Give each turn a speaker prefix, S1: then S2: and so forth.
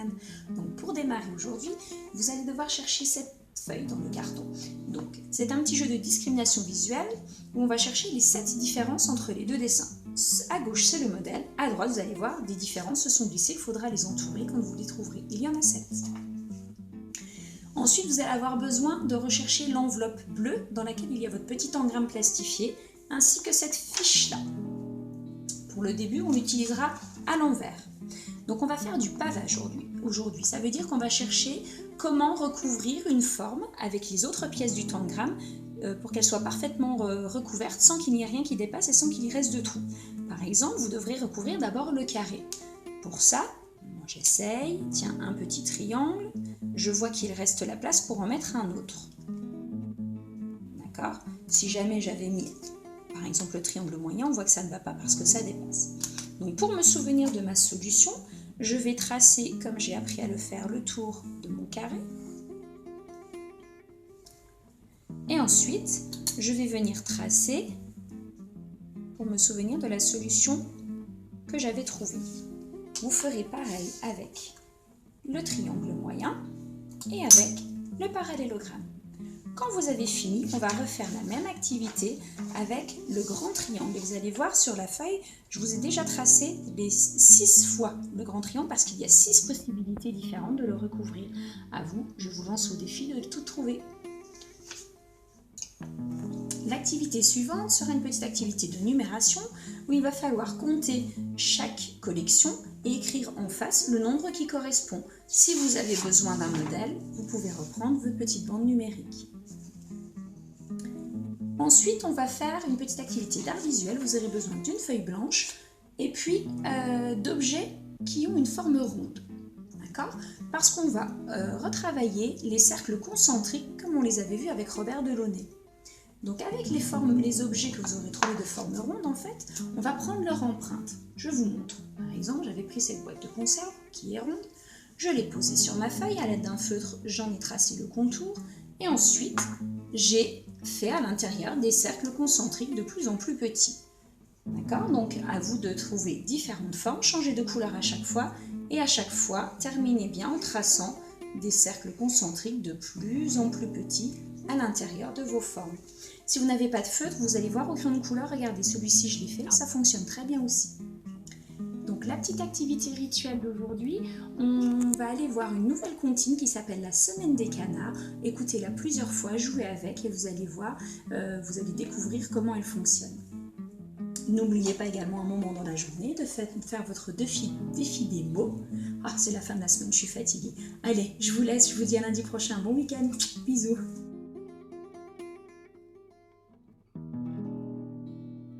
S1: semaine. Donc pour démarrer aujourd'hui, vous allez devoir chercher cette feuille dans le carton. Donc c'est un petit jeu de discrimination visuelle où on va chercher les 7 différences entre les deux dessins. À gauche c'est le modèle, à droite vous allez voir des différences se sont glissées, il faudra les entourer quand vous les trouverez. Il y en a 7. Ensuite, vous allez avoir besoin de rechercher l'enveloppe bleue dans laquelle il y a votre petit engramme plastifié, ainsi que cette fiche-là. Pour le début, on l'utilisera à l'envers. Donc on va faire du pavage aujourd'hui. Ça veut dire qu'on va chercher comment recouvrir une forme avec les autres pièces du tangram pour qu'elle soit parfaitement recouverte sans qu'il n'y ait rien qui dépasse et sans qu'il y reste de trous. Par exemple, vous devrez recouvrir d'abord le carré. Pour ça, moi j'essaye, tiens, un petit triangle. Je vois qu'il reste la place pour en mettre un autre. D'accord ? Si jamais j'avais mis, par exemple, le triangle moyen, on voit que ça ne va pas parce que ça dépasse. Donc pour me souvenir de ma solution, je vais tracer, comme j'ai appris à le faire, le tour de mon carré. Et ensuite, je vais venir tracer pour me souvenir de la solution que j'avais trouvée. Vous ferez pareil avec le triangle moyen et avec le parallélogramme. Quand vous avez fini, on va refaire la même activité avec le grand triangle. Vous allez voir sur la feuille, je vous ai déjà tracé les 6 fois le grand triangle parce qu'il y a 6 possibilités différentes de le recouvrir. À vous, je vous lance au défi de tout trouver. L'activité suivante sera une petite activité de numération où il va falloir compter chaque collection et écrire en face le nombre qui correspond. Si vous avez besoin d'un modèle, vous pouvez reprendre votre petite bande numérique. Ensuite, on va faire une petite activité d'art visuel. Vous aurez besoin d'une feuille blanche et puis d'objets qui ont une forme ronde. D'accord ? Parce qu'on va retravailler les cercles concentriques comme on les avait vus avec Robert Delaunay. Donc avec les objets que vous aurez trouvés de forme ronde, en fait, on va prendre leur empreinte. Je vous montre. Par exemple, j'avais pris cette boîte de conserve qui est ronde, je l'ai posée sur ma feuille, à l'aide d'un feutre, j'en ai tracé le contour, et ensuite, j'ai fait à l'intérieur des cercles concentriques de plus en plus petits. D'accord ? Donc à vous de trouver différentes formes, changer de couleur à chaque fois, et à chaque fois, terminez bien en traçant des cercles concentriques de plus en plus petits à l'intérieur de vos formes. Si vous n'avez pas de feutre, vous allez voir au crayon de couleur, regardez, celui-ci je l'ai fait, ça fonctionne très bien aussi. Donc la petite activité rituelle d'aujourd'hui, on va aller voir une nouvelle comptine qui s'appelle la Semaine des canards. Écoutez-la plusieurs fois, jouez avec et vous allez voir, vous allez découvrir comment elle fonctionne. N'oubliez pas également un moment dans la journée de faire votre défi des mots. Ah, c'est la fin de la semaine, je suis fatiguée. Allez, je vous laisse, je vous dis à lundi prochain, bon week-end, bisous.